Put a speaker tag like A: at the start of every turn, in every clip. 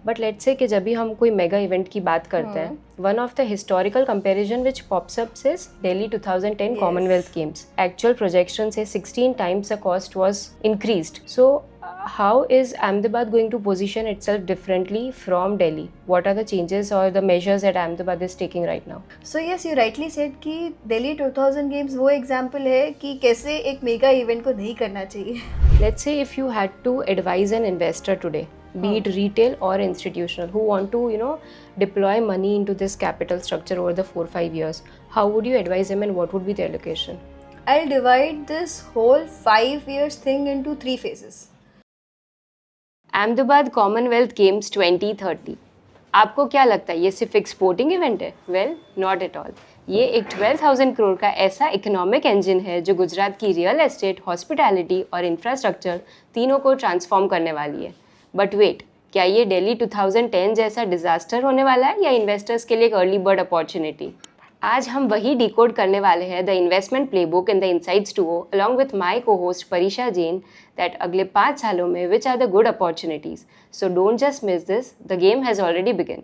A: But let's say कि जब भी हम कोई मेगा इवेंट की बात करते हैं, one of the historical comparison which pops up is Delhi 2010 Commonwealth games. Actual projection से 16 times the cost was increased. So how is Ahmedabad going to position itself differently from Delhi? What are the changes or the measures that Ahmedabad is taking right now?
B: So yes, you rightly said कि Delhi 2000 games वो example है कि कैसे एक mega event को नहीं करना चाहिए.
A: Let's say if you had to advise an investor today, be it retail or institutional, who want to deploy money into this capital structure over the 4-5 years, how would you advise them and what would be the allocation?
B: I'll divide this whole 5 years thing into 3 phases.
A: Ahmedabad Commonwealth Games 2030. आपको क्या लगता है ये सिर्फ एक sporting event है? Well, not at all. ये एक 12,000 करोड़ का ऐसा इकोनॉमिक इंजन है जो गुजरात की रियल एस्टेट, हॉस्पिटैलिटी और इंफ्रास्ट्रक्चर तीनों को ट्रांसफॉर्म करने वाली है. बट वेट, क्या ये दिल्ली 2010 जैसा डिजास्टर होने वाला है या इन्वेस्टर्स के लिए एक अर्ली बर्ड अपॉर्चुनिटी? आज हम वही डिकोड करने वाले हैं the investment playbook in the insides to along with my co-host Pariksha Jain that अगले 5 सालों में which are the good opportunities. So don't just miss this, the game has already begin.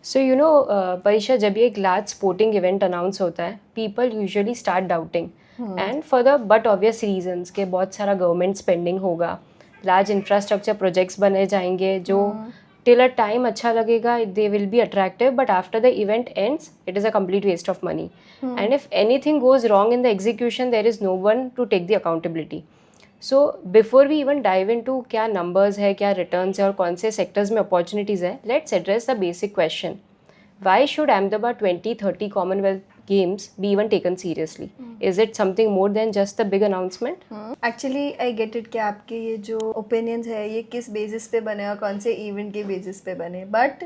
A: So Pariksha, जब ये एक लार्ज स्पोर्टिंग इवेंट अनाउंस होता है, people usually start doubting and for the but obvious reasons के बहुत सारा गवर्नमेंट स्पेंडिंग होगा, large infrastructure projects बने जाएंगे जो टिल अ टाइम अच्छा लगेगा, they will be attractive, but after the event ends it is a complete waste of money. And if anything goes wrong in the execution there is no one to take the accountability. So before we even dive in to क्या numbers है, क्या returns है और कौन से sectors में opportunities है, let's address the basic question. Why should Ahmedabad 2030 Commonwealth Games be even taken seriously? Is it something more than just a big announcement?
B: Actually, I get it कि आपके ये जो ओपिनियंस है ये किस बेसिस पे बने और कौन से इवेंट के बेसिस पे बने. बट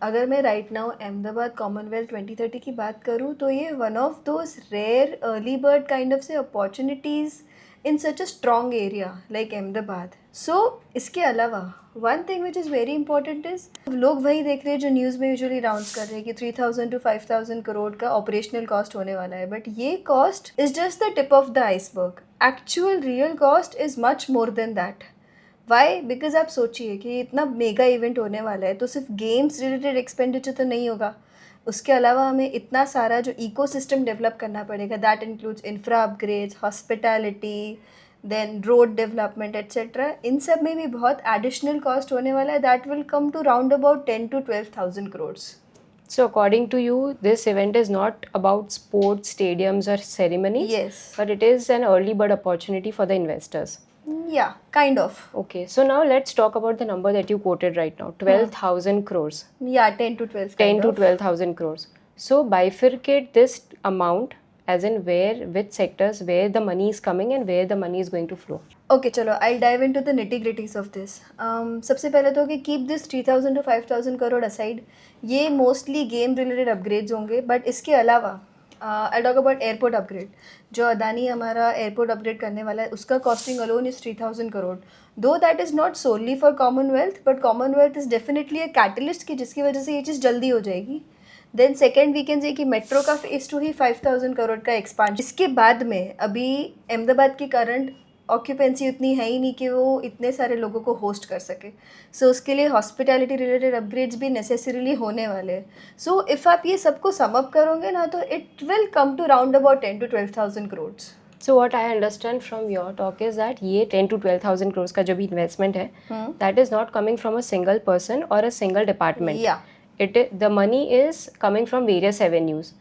B: अगर मैं राइट नाउ अहमदाबाद कॉमनवेल्थ 2030 की बात करूँ तो ये one of those rare early bird kind of से opportunities in such a strong area like Ahmedabad. So इसके अलावा one thing which is very important is लोग वही देख रहे हैं जो न्यूज़ में यूजुअली अनाउंस कर रहे हैं कि 3,000 to 5,000 करोड़ का ऑपरेशनल कॉस्ट होने वाला है. बट ये cost is just the tip of the iceberg. Actual real cost is much more than that. Why? Because आप सोचिए कि इतना मेगा इवेंट होने वाला है तो सिर्फ गेम्स रिलेटेड एक्सपेंडिचर तो नहीं होगा, उसके अलावा हमें इतना सारा जो इकोसिस्टम डेवलप करना पड़ेगा. That includes infra upgrades, hospitality, then road development etcetera. इन सब में भी बहुत एडिशनल कॉस्ट होने वाला है. That will come to round about 10 to 12,000 crores.
A: So according to you, this event is not about sports, stadiums or ceremonies,
B: Yes.
A: but it is an early bird opportunity for the investors.
B: Yeah, kind of.
A: Okay, so now let's talk about the number that you quoted right now, 12,000 crores.
B: Yeah, 10 to 12.
A: 10 to 12,000 crores. So bifurcate this amount as in which sectors, where the money is coming and where the money is going to flow.
B: Okay चलो, I dive into the nitty-gritties of this. सबसे पहले तो कि keep this 3,000 to 5,000 crore aside. ये mostly game related upgrades होंगे. But इसके अलावा I talk about airport upgrade. जो अदानी हमारा एयरपोर्ट अपग्रेड करने वाला है उसका costing alone is 3,000 crore. Though that is not solely for Commonwealth, but Commonwealth is definitely a catalyst की जिसकी वजह से ये चीज़ जल्दी हो जाएगी. Then second we can say कि मेट्रो का फेज 2 ही 5,000 करोड़ का एक्सपांशन. इसके बाद में अभी अहमदाबाद की करंट ऑक्यूपेंसी उतनी है ही नहीं कि वो इतने सारे लोगों को होस्ट कर सके. सो उसके लिए हॉस्पिटैलिटी रिलेटेड अपग्रेड्स भी नेसेसरीली होने वाले हैं. सो इफ़ आप ये सबको सम अप करोगे ना तो it will come to round about 10 to 12,000 crores.
A: So what I understand from your talk is that ये 10 to 12,000 crores का जो भी इन्वेस्टमेंट है, that is not coming from a single person or a single department.
B: Yeah.
A: The money is coming from various avenues.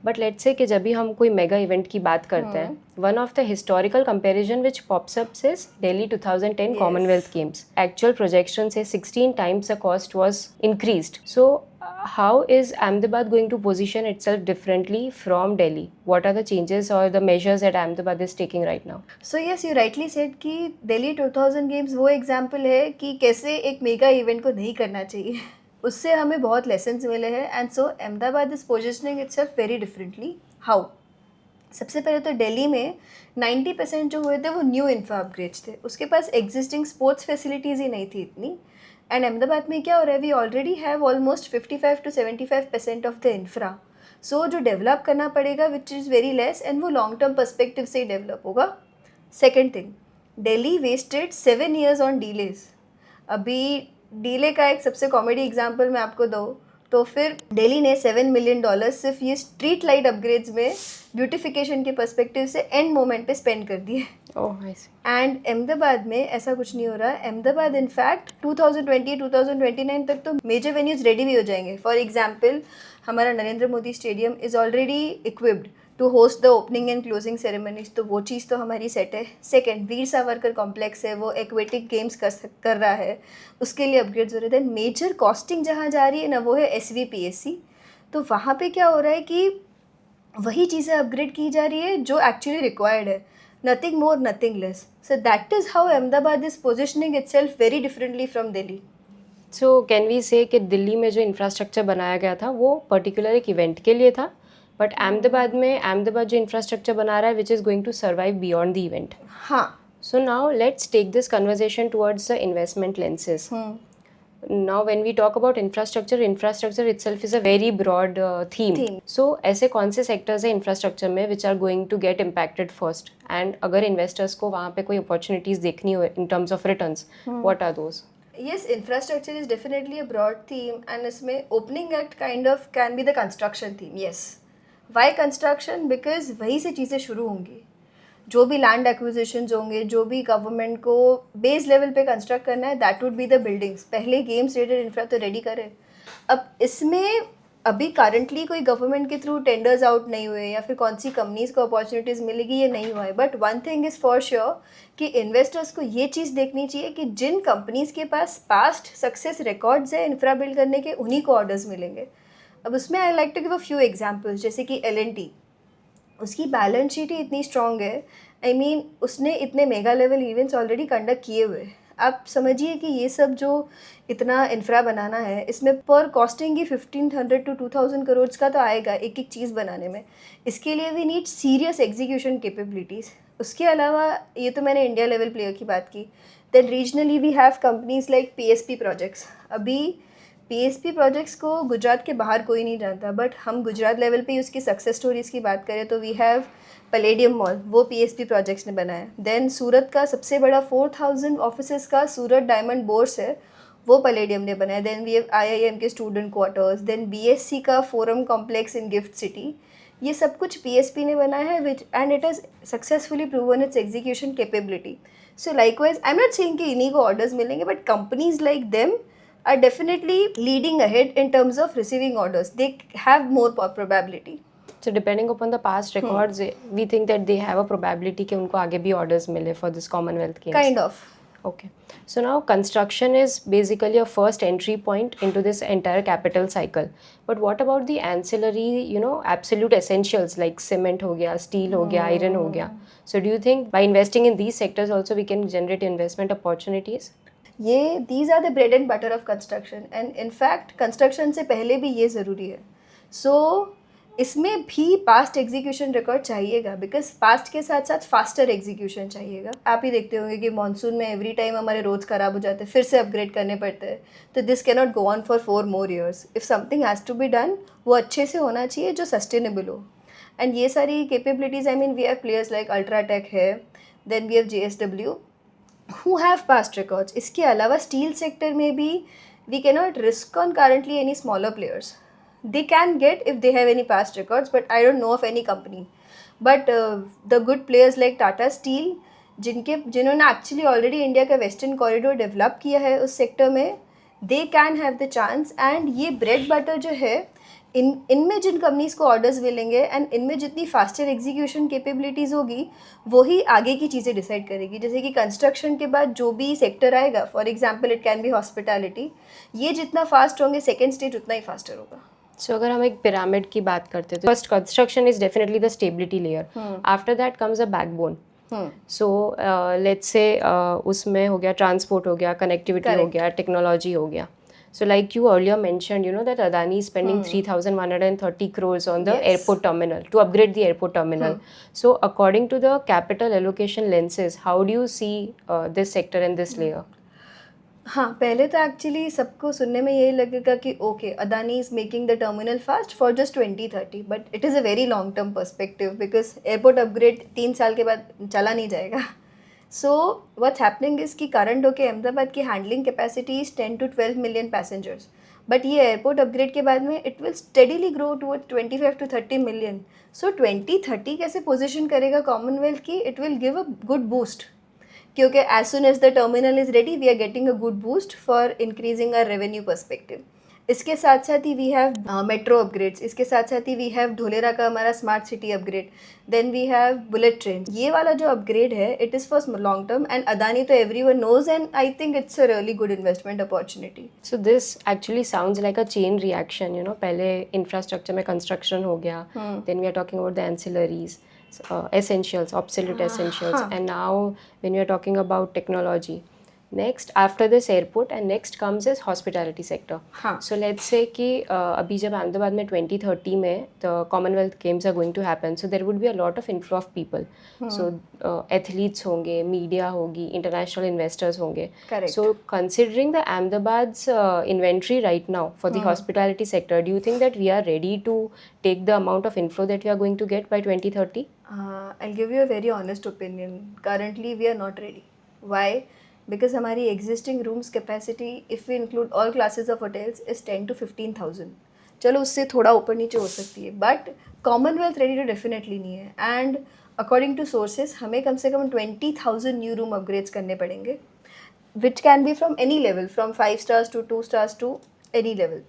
A: But let's say कि जब भी हम कोई मेगा इवेंट की बात करते हैं, one of the historical comparison which pops up is Delhi 2010 Commonwealth games. Actual projection से 16 times the cost was increased. So how is Ahmedabad going to position itself differently from Delhi? What are the changes or the measures that Ahmedabad is taking right now?
B: So yes, you rightly said कि Delhi 2000 games वो example है कि कैसे एक mega event को नहीं करना चाहिए. उससे हमें बहुत लेसन्स मिले हैं. And so Ahmedabad is positioning itself very differently. How? सबसे पहले तो दिल्ली में 90% जो हुए थे वो न्यू इंफ्रा अपग्रेड्स थे. उसके पास एग्जिस्टिंग स्पोर्ट्स फैसिलिटीज़ ही नहीं थी इतनी. एंड अहमदाबाद में क्या हो रहा है, we already have almost 55 to 75% of the infra. So जो डेवलप करना पड़ेगा which is very less, and वो लॉन्ग टर्म पर्सपेक्टिव से ही डेवलप होगा. Second thing, Delhi wasted 7 years on delays. अभी डीले का एक सबसे कॉमेडी एग्जांपल मैं आपको दूँ तो फिर दिल्ली ने $7 million सिर्फ ये स्ट्रीट लाइट अपग्रेड्स में ब्यूटिफिकेशन के पर्सपेक्टिव से एंड मोमेंट पे स्पेंड कर दिए।
A: ओह आई सी।
B: एंड अहमदाबाद में ऐसा कुछ नहीं हो रहा है। अहमदाबाद इनफैक्ट 2020-2029 तक तो मेजर वेन्यूज रेडी भी हो जाएंगे। फॉर एग्जांपल हमारा Narendra Modi stadium is already equipped to host the opening and closing ceremonies, तो वो चीज़ तो हमारी सेट है। सेकंड, वीर सावरकर कॉम्प्लेक्स है, वो एक्वेटिक गेम्स कर रहा है, उसके लिए अपग्रेड्स हो रहे थे। मेजर कॉस्टिंग जहाँ जा रही है ना वो है SVPSC। तो वहाँ पे क्या हो रहा है कि वही चीज़ें अपग्रेड की जा रही है जो एक्चुअली रिक्वायर्ड है, nothing more nothing less. So that is how Ahmedabad is positioning itself very differently from Delhi.
A: So can we say कि दिल्ली में जो इंफ्रास्ट्रक्चर बनाया गया था वो पर्टिकुलर एक इवेंट के लिए था, बट अहमदाबाद जो इंफ्रास्ट्रक्चर बना रहा है which is going to survive beyond the event.
B: हाँ।
A: So now let's take this conversation towards the investment lenses. Now when we talk about infrastructure itself is a very broad theme. So ऐसे कौन से sectors है infrastructure में which are going to get impacted first? And अगर investors को वहाँ पे कोई opportunities देखनी हो in terms of returns, what are those?
B: Yes, infrastructure is definitely a broad theme and इसमें opening act kind of can be the construction theme. Yes. Why construction? Because वहीं से चीज़ें शुरू होंगी। जो भी लैंड एक्विजिशंस होंगे, जो भी गवर्नमेंट को बेस लेवल पे कंस्ट्रक्ट करना है, that would be the buildings. पहले गेम्स रिलेटेड इंफ्रा तो रेडी करें। अब इसमें अभी करंटली कोई गवर्नमेंट के थ्रू टेंडर्स आउट नहीं हुए या फिर कौन सी कंपनीज को अपॉर्चुनिटीज़ मिलेगी ये नहीं हुआ है। But one thing is for sure कि इन्वेस्टर्स को ये चीज़ देखनी चाहिए कि जिन कंपनीज़ के पास पास्ट सक्सेस रिकॉर्ड्स है इंफ्रा बिल्ड करने के, उन्हीं को ऑर्डर्स मिलेंगे। अब उसमें I like to give a few examples, जैसे कि L&T, उसकी बैलेंस शीट ही इतनी स्ट्रॉन्ग है। आई मीन उसने इतने mega level events already conduct किए हुए। आप समझिए कि ये सब जो इतना इंफ्रा बनाना है, इसमें पर कॉस्टिंग ही 1500 to 2000 करोड़ का तो आएगा एक एक चीज़ बनाने में। इसके लिए we need serious execution capabilities. उसके अलावा ये तो मैंने इंडिया लेवल प्लेयर की बात की। Then regionally we have companies like PSP projects. अभी PSP प्रोजेक्ट्स को गुजरात के बाहर कोई नहीं जानता, बट हम गुजरात लेवल पे उसकी सक्सेस स्टोरीज़ की बात करें तो वी हैव पैलेडियम मॉल, वो PSP प्रोजेक्ट्स ने बनाया। देन सूरत का सबसे बड़ा 4000 ऑफिसेस का सूरत डायमंड बोर्स है, वो पैलेडियम ने बनाया। देन वी हैव IIM के स्टूडेंट क्वार्टर्स, देन BSc का forum complex in GIFT City, ये सब कुछ PSP ने बनाया है which and it has successfully proven its execution capability. So likewise I am not saying कि इन्हीं को ऑर्डर्स मिलेंगे, but companies like them are definitely leading ahead in terms of receiving orders. They have more probability.
A: So depending upon the past records, we think that they have a probability कि उनको आगे भी orders मिले for this Commonwealth Games.
B: Kind of.
A: Okay. So now construction is basically a first entry point into this entire capital cycle. But what about the ancillary, absolute essentials like cement हो गया, steel हो गया, iron हो गया. So do you think by investing in these sectors also we can generate investment opportunities?
B: ये these are the bread and butter of construction and in fact construction से पहले भी ये ज़रूरी है। सो इसमें भी पास्ट एग्जीक्यूशन रिकॉर्ड चाहिएगा, बिकॉज पास्ट के साथ साथ फास्टर एग्जीक्यूशन चाहिएगा। आप ही देखते होंगे कि मानसून में एवरी टाइम हमारे रोड्स ख़राब हो जाते हैं, फिर से अपग्रेड करने पड़ते हैं। तो this can not go on for 4 more years। If something has to be done, वो अच्छे से होना चाहिए जो सस्टेनेबल हो। एंड ये सारी capabilities, I mean we have players like UltraTech है, then we have JSW who have past records. इसके अलावा स्टील सेक्टर में भी we cannot risk on currently any smaller players. They can get if they have any past records, but I don't know of any company. But the good players like Tata Steel, जिन्होंने actually already India का western corridor develop किया है उस sector में, they can have the chance. And ये bread butter जो है, इनमें जिन कंपनीज को ऑर्डर्स मिलेंगे एंड इनमें जितनी फास्टर एग्जीक्यूशन कैपेबिलिटीज़ होगी, वही आगे की चीज़ें डिसाइड करेगी। जैसे कि कंस्ट्रक्शन के बाद जो भी सेक्टर आएगा, for example it can be hospitality, ये जितना फास्ट होंगे सेकेंड स्टेज उतना ही फास्टर होगा।
A: So अगर हम एक पिरामिड की बात करते हैं तो first construction is definitely the stability layer, after that comes a backbone. So let's say उसमें हो गया ट्रांसपोर्ट हो गया, कनेक्टिविटी हो गया, टेक्नोलॉजी हो गया. So like you earlier mentioned, that Adani is spending 3,130 crores on the airport terminal to upgrade the airport terminal. So according to the capital allocation lenses, how do you see this sector and this layer?
B: हाँ, पहले तो actually सबको सुनने में यही लगेगा कि okay, Adani is making the terminal fast for just 2030, but it is a very long term perspective, because airport upgrade 3 साल के बाद चला नहीं जाएगा। सो व्हाट्स हैपनिंग इज कि करंट होके अहमदाबाद की handling capacity is 10 to 12 million passengers, but ये एयरपोर्ट अपग्रेड के बाद में it will steadily grow to 25 to 30 million. सो 2030 कैसे पोजिशन करेगा कॉमनवेल्थ की, it will give a good boost, क्योंकि as soon as the terminal is ready we are getting a good boost for increasing our revenue perspective. इसके साथ साथ ही we have metro upgrades, इसके साथ साथ ही वी हैव धोलेरा का हमारा smart city upgrade, then we have bullet train. ये वाला जो अपग्रेड है it is for long term, and Adani तो everyone knows, and I think it's a really good investment opportunity.
A: So this actually sounds like a chain reaction, you know, पहले infrastructure में construction हो गया, then we are talking about the ancillaries, essentials, obsolete essentials, and now when we are talking about technology, next after this airport and next comes is hospitality sector.
B: हाँ.
A: So let's say कि अभी जब अहमदाबाद में 2030 में the Commonwealth Games are going to happen, so there would be a lot of inflow of people. So athletes होंगे, media होगी, international investors होंगे.
B: Correct.
A: So considering the Ahmedabad's inventory right now for the hospitality sector, do you think that we are ready to take the amount of inflow that we are going to get by 2030?
B: I'll give you a very honest opinion. Currently we are not ready. Why? Because हमारी existing rooms capacity if we include all classes of hotels is 10 to 15,000. चलो उससे थोड़ा ऊपर नीचे हो सकती है, but Commonwealth ready तो डेफिनेटली नहीं है. एंड अकॉर्डिंग टू सोर्सेज हमें कम से कम 20,000 न्यू रूम अपग्रेड्स करने पड़ेंगे, which can be from any level, from 5 stars to 2 stars to any level.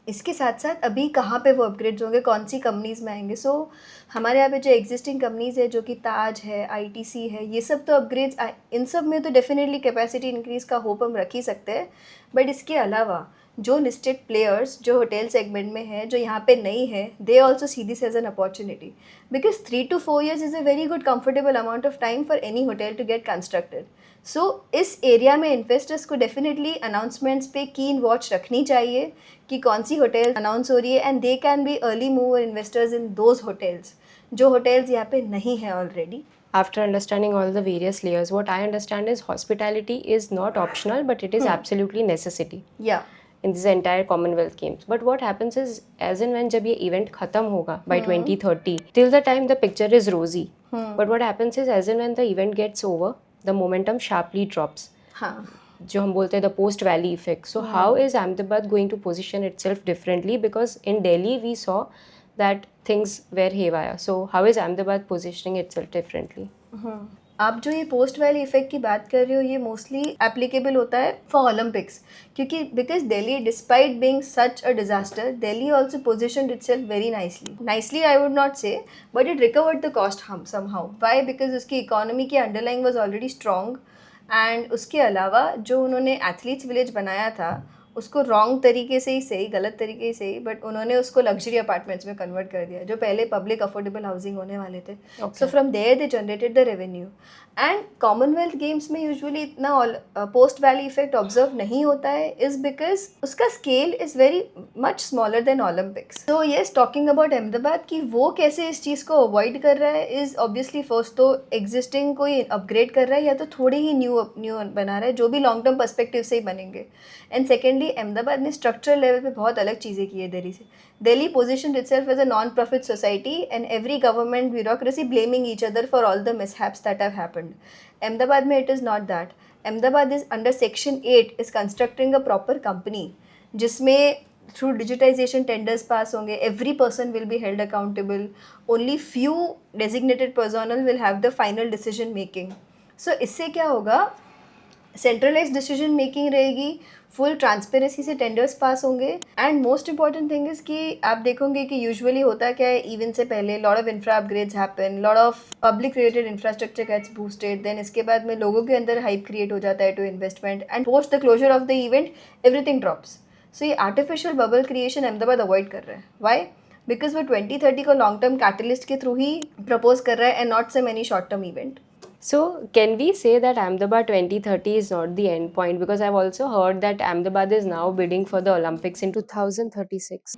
B: इसके साथ साथ अभी कहाँ पे वो अपग्रेड्स होंगे, कौन सी कंपनीज़ में आएंगे. सो हमारे यहाँ पे जो एग्जिस्टिंग कंपनीज़ है, जो कि ताज है, आईटीसी है, ये सब तो अपग्रेड्स, इन सब में तो डेफिनेटली कैपेसिटी इंक्रीज़ का होप हम रख ही सकते हैं. बट इसके अलावा जो लिस्टेड प्लेयर्स जो होटल सेगमेंट में है, जो यहाँ पे नहीं है, they also see this as an opportunity, because 3 to 4 years is a very good comfortable amount of time for any hotel to get constructed. So इस एरिया में इन्वेस्टर्स को डेफिनेटली अनाउंसमेंट्स पे कीन वॉच रखनी चाहिए कि कौन सी होटल अनाउंस हो रही है, and they can be early mover investors in those hotels जो होटल्स यहाँ पे नहीं हैं already.
A: After understanding all the various layers, what I understand is hospitality is not optional, but it is absolutely necessity
B: या
A: in this entire Commonwealth Games. But what happens is, as and when जब ये event खत्म होगा by 2030, till the time the picture is rosy. But what happens is, as and when the event gets over, the momentum sharply drops.
B: हाँ.
A: जो हम बोलते हैं the post valley effect. So how is Ahmedabad going to position itself differently? Because in Delhi we saw that things were haywire. So how is Ahmedabad positioning itself differently?
B: आप जो ये post valley effect की बात कर रहे हो, ये mostly applicable होता है फॉर ओलंपिक्स, क्योंकि because Delhi despite being such a disaster, Delhi also positioned itself very nicely I would not say, but it recovered the cost हम समहाउ. वाई? बिकॉज उसकी इकोनॉमी की underlying was already strong, and उसके अलावा जो उन्होंने athletes village बनाया था उसको रॉन्ग तरीके से ही सही, गलत तरीके से ही, बट उन्होंने उसको लग्जरी अपार्टमेंट्स में कन्वर्ट कर दिया जो पहले पब्लिक अफोर्डेबल हाउसिंग होने वाले थे. So from there they generated the revenue. And Commonwealth Games में यूजुअली इतना पोस्ट वैली इफेक्ट ऑब्जर्व नहीं होता है, इज़ बिकॉज उसका scale is very much smaller than Olympics. So yes, talking about Ahmedabad कि वो कैसे इस चीज़ को अवॉइड कर रहा है, इज़ ऑब्वियसली फर्स्ट तो एग्जिस्टिंग कोई अपग्रेड कर रहा है या तो थोड़ी ही न्यू बना रहा है, जो भी लॉन्ग टर्म पर्सपेक्टिव से ही बनेंगे. एंड सेकेंडली अहमदाबाद ने स्ट्रक्चरल लेवल पे बहुत अलग चीज़ें की है दिल्ली से. Delhi positioned itself as a non profit society, and every government bureaucracy blaming each other for all the mishaps that have happened. Ahmedabad में it is not that. Ahmedabad is under Section 8 is constructing a proper company जिसमें through digitization tenders pass होंगे, every person will be held accountable, only few designated personnel will have the final decision making. So इससे क्या होगा, centralise decision making रहेगी, full transparency से tenders पास होंगे, and most important thing is कि आप देखोगे कि यूजुअली होता क्या है, इवेंट से पहले lot of infra upgrades happen, lot of public created infrastructure gets boosted, then इसके बाद में लोगों के अंदर हाइप क्रिएट हो जाता है to investment, and post the closure of the event everything drops. So ये artificial bubble creation Ahmedabad avoid कर रहा है. वाई? बिकॉज वो 2030 को लॉन्ग टर्म कैटलिस्ट के थ्रू ही प्रपोज कर रहा है, and not some any short term event.
A: So can we say that Ahmedabad 2030 is not the end point? Because I've also heard that Ahmedabad is now bidding for the Olympics in 2036.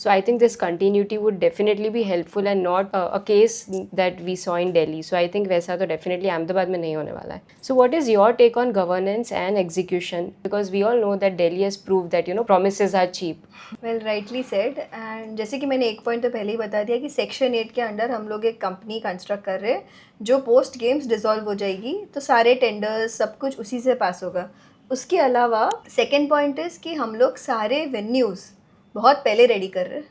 A: So I think this continuity would definitely be helpful and not a case that we saw in Delhi. So I think वैसा तो definitely Ahmedabad में नहीं होने वाला है. So what is your take on governance and execution? Because we all know that Delhi has proved that promises are cheap.
B: Well rightly said. And जैसे कि मैंने एक पॉइंट तो पहले ही बता दिया कि सेक्शन 8 के अंडर हम लोग एक कंपनी कंस्ट्रक्ट कर रहे हैं जो पोस्ट गेम्स डिसॉल्व हो जाएगी तो सारे टेंडर्स सब कुछ उसी से पास होगा। उसके अलावा सेकेंड पॉइंट इज़ कि हम लोग सारे वेन्यूज़ बहुत पहले रेडी कर रहे हैं।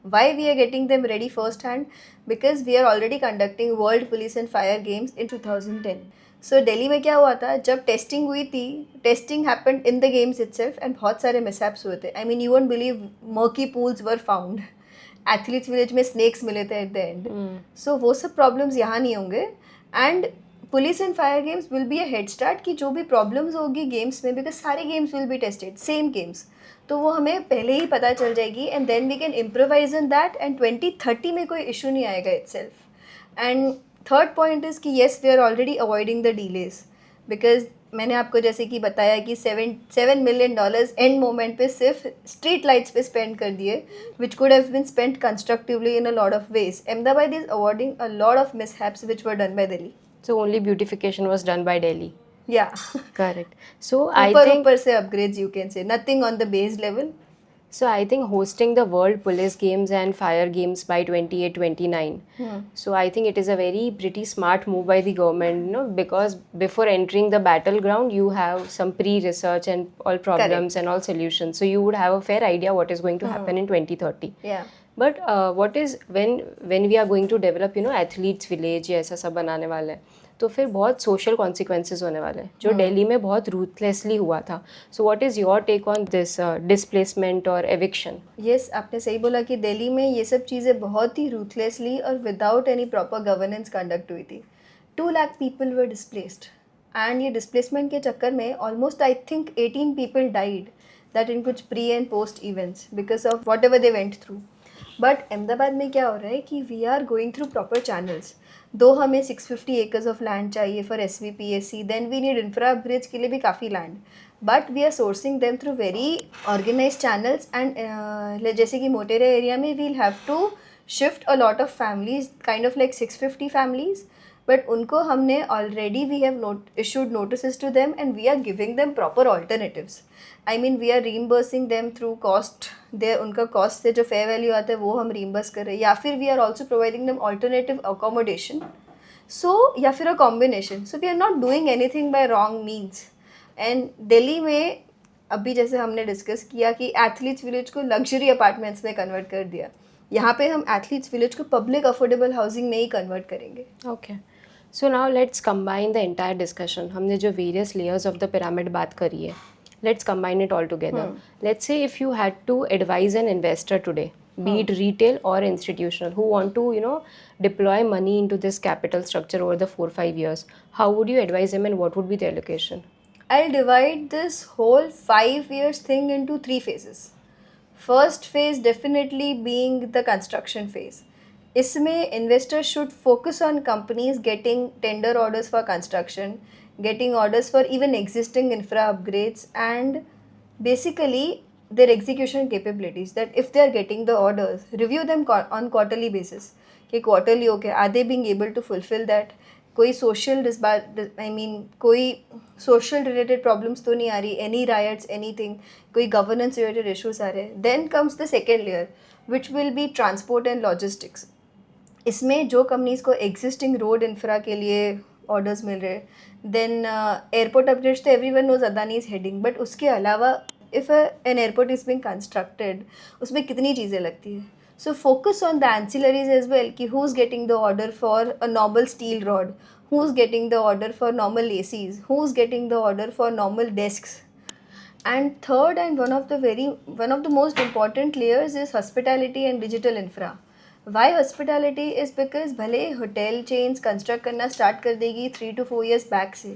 B: Why we are getting them ready first hand? Because we are already conducting world police and fire games in 2010। So Delhi में क्या हुआ था, जब टेस्टिंग हुई थी, testing happened in the games itself and बहुत सारे मिसहैप्स हुए थे। I mean, you won't believe, murky pools were found, athletes village में स्नेक्स मिले थे एट द एंड। सो वो सब प्रॉब्लम्स यहाँ नहीं होंगे। And police and fire games will be a head start कि जो भी प्रॉब्लम्स होगी गेम्स में, बिकॉज सारे games will be tested same games, तो वो हमें पहले ही पता चल जाएगी and then we can improvise in that and 2030 में कोई इशू नहीं आएगा itself. And third point is कि yes, we are already avoiding the delays, because मैंने आपको जैसे कि बताया कि $7 मिलियन एंड मोमेंट पे सिर्फ स्ट्रीट लाइट्स पे स्पेंड कर दिए, which could have been spent constructively in a lot of ways. Ahmedabad is avoiding a lot of mishaps which were done by Delhi.
A: So only beautification was done by Delhi.
B: Yeah.
A: Correct. So
B: ऊपर से upgrades, you can say, nothing on the base level.
A: I think hosting the World Police Games and Fire Games by 28-29. So I think it is a very pretty smart move by the government, because before entering the battleground, you have some pre-research and all problems and all solutions. So you would have a fair idea what is going to happen in 2030.
B: Yeah.
A: But what is when we are going to develop, athletes village या ऐसा सब बनाने वाले हैं, तो फिर बहुत social consequences होने वाले हैं, जो दिल्ली में बहुत रूथलेसली हुआ था. So what is your take on this displacement और एविक्शन?
B: यस, आपने सही बोला कि दिल्ली में ये सब चीज़ें बहुत ही रूथलेसली और without any proper governance conduct हुई थी. 2 lakh people were displaced and ये डिस्प्लेसमेंट के चक्कर में almost I think 18 people died, that in कुछ pre and post events because of whatever they went through. But Ahmedabad में क्या हो रहा है कि we are going through proper channels. Though हमें 650 एकर्स ऑफ लैंड चाहिए for SVPSC, then we need infra upgrades के लिए भी काफ़ी land, but we are sourcing them through very organize channels. And जैसे कि मोटेरा एरिया में we'll have to shift a lot of families, kind of like 650 families, but उनको हमने already we have issued notice to them and we are giving them proper alternatives. I mean we are reimbursing them through cost, they उनका cost से जो fair value आता है वो हम reimburse कर रहे हैं, या फिर we are also providing them alternative accommodation. So या फिर a combination. So we are not doing anything by wrong means. And Delhi में अभी जैसे हमने डिस्कस किया कि एथलीट्स विलेज को लग्जरी अपार्टमेंट्स में कन्वर्ट कर दिया, यहाँ पे हम एथलीट्स विलेज को पब्लिक अफोर्डेबल हाउसिंग में ही कन्वर्ट करेंगे.
A: Okay, so now let's combine the entire discussion. हमने जो various layers of the pyramid बात करी है, let's combine it all together. Let's say if you had to advise an investor today, be it retail or institutional, who want to deploy money into this capital structure over the 4-5 years, how would you advise them and what would be the allocation?
B: I'll divide this whole 5 years thing into 3 phases. First phase definitely being the construction phase. इसमें investors should focus on companies getting tender orders for construction, getting orders for even existing infra upgrades, and basically their execution capabilities, that if they are getting the orders, review them on quarterly basis कि quarterly okay, are they being able to fulfill that? कोई social कोई social related problems तो नहीं आ रही, any riots, anything, कोई governance related issues आ रहे. Then comes the second layer which will be transport and logistics. इसमें जो कंपनीज को एग्जिस्टिंग रोड इंफ्रा के लिए ऑर्डर्स मिल रहे, देन एयरपोर्ट अपग्रेड्स तो everyone knows Adani is heading, but उसके अलावा if an airport is being constructed, उसमें कितनी चीज़ें लगती है. So focus on the ancillaries as well कि who is getting the order for a normal steel rod, who is getting the order for normal ACs, who is getting the order for normal desks. And third, and one of the most important layers is hospitality and digital infra. Why hospitality is because भले hotel chains construct करना start कर देगी 3 to 4 years back से,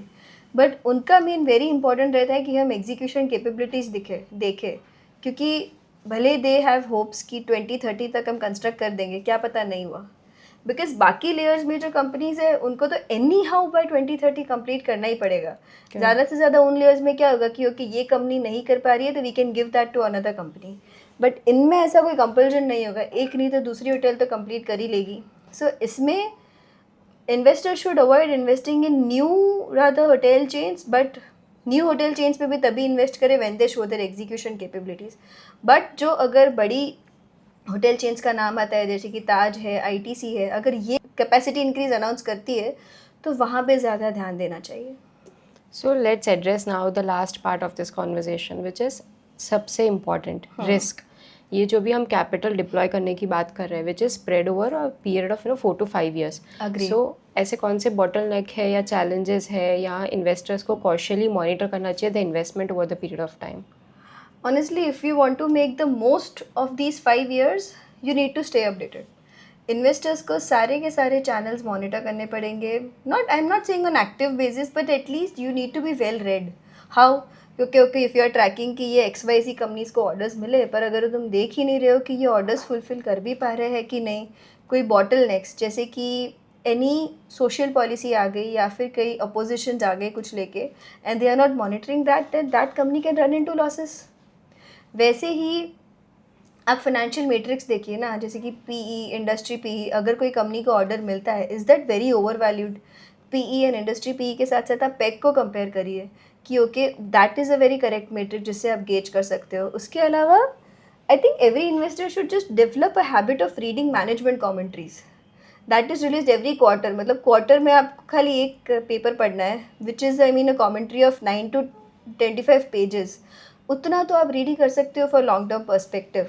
B: but उनका main very important रहता है कि हम एग्जीक्यूशन कैपेबिलिटीज़ देखें, क्योंकि भले दे हैव होप्स कि 2030 तक हम कंस्ट्रक्ट कर देंगे, क्या पता नहीं हुआ. बिकॉज बाकी लेयर्स में जो कंपनीज है उनको तो एनी हाउ बाय 2030 कंप्लीट करना ही पड़ेगा. ज़्यादा से ज़्यादा उन लेयर्स में क्या होगा कि ओके ये कंपनी नहीं कर पा रही है तो we can give that to another company, but इनमें ऐसा कोई कंपल्जन नहीं होगा, एक नहीं तो दूसरी होटल तो कंप्लीट कर ही लेगी. सो इसमें investor should avoid investing in new rather hotel chains, but new hotel chains पे भी तभी इन्वेस्ट करें when they show their execution capabilities. But जो अगर बड़ी होटल चेन्स का नाम आता है जैसे कि ताज है, ITC है, अगर ये कैपेसिटी इंक्रीज अनाउंस करती है तो वहाँ पे ज़्यादा ध्यान देना चाहिए.
A: So let's address now the last part of this conversation, which is सबसे important, risk. ये जो भी हम कैपिटल डिप्लॉय करने की बात कर रहे हैं, which is spread over a period of 4 to 5 years.
B: Agree.
A: सो ऐसे कौन से बॉटल नेक है या चैलेंजेस है या इन्वेस्टर्स को कॉशियली मॉनिटर करना चाहिए the investment over the period of time?
B: Honestly, if you want to make the most of these 5 years, you need to stay updated. Investors को सारे के सारे चैनल्स मॉनिटर करने पड़ेंगे. I am not saying on active basis, but at least you need to be well read. How? क्योंकि okay if you are tracking कि ये XYZ companies को ऑर्डर्स मिले, पर अगर तुम देख ही नहीं रहे हो कि ये ऑर्डर्स फुलफिल कर भी पा रहे हैं कि नहीं, कोई बॉटल नेक्स्ट जैसे कि एनी सोशल पॉलिसी आ गई या फिर कई अपोजिशन आ गए कुछ लेके, and they are not monitoring that company can run into losses. वैसे ही आप फाइनेंशियल मैट्रिक्स देखिए ना, जैसे कि PE, इंडस्ट्री PE, अगर कोई कंपनी को ऑर्डर मिलता है, is that very over valued? PE and industry PE के साथ साथ आप पेक को कंपेयर करिए कि okay that is a very correct metric जिससे आप गेज कर सकते हो. उसके अलावा I think every investor should just develop a habit of reading management commentaries that is release every quarter. मतलब क्वार्टर में आपको खाली एक पेपर पढ़ना है which is I mean a commentary of 9 to 25 pages. उतना तो आप रीड ही कर सकते हो for long term perspective.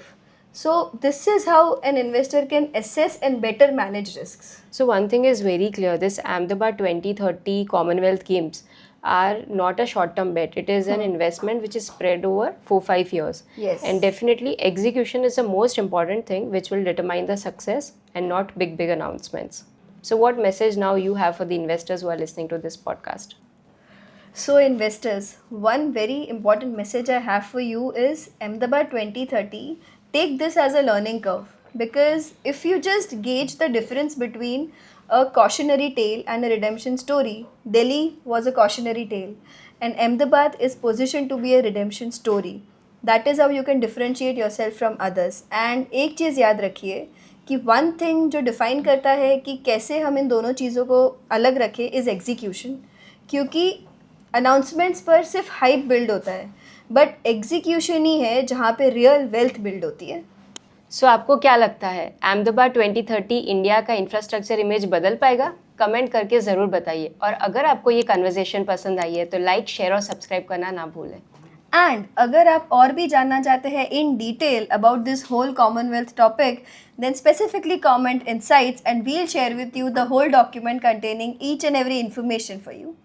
B: So this is how an investor can assess and better manage risks.
A: So one thing is very clear, this Ahmedabad 2030 Commonwealth Games are not a short-term bet. It is an investment which is spread over 4-5 years.
B: Yes.
A: And definitely execution is the most important thing which will determine the success and not big announcements. So what message now you have for the investors who are listening to this podcast?
B: So investors, one very important message I have for you is Ahmedabad 2030. Take this as a learning curve, because if you just gauge the difference between a cautionary tale and a redemption story, Delhi was a cautionary tale and Ahmedabad is positioned to be a redemption story. That is how you can differentiate yourself from others. And एक चीज़ याद रखिए कि one thing जो define करता है कि कैसे हम इन दोनों चीज़ों को अलग रखें is execution. क्योंकि अनाउंसमेंट्स पर सिर्फ हाइप बिल्ड होता है, बट एग्जीक्यूशन ही है जहाँ पे रियल वेल्थ बिल्ड होती है.
A: सो आपको क्या लगता है, अहमदाबाद 2030 इंडिया का इंफ्रास्ट्रक्चर इमेज बदल पाएगा? कमेंट करके ज़रूर बताइए. और अगर आपको ये कन्वर्सेशन पसंद आई है तो लाइक, शेयर और सब्सक्राइब करना ना भूलें.
B: एंड अगर आप और भी जानना चाहते हैं in detail about this whole Commonwealth topic, then specifically comment insights and we'll share with you the whole document containing each and every information for you.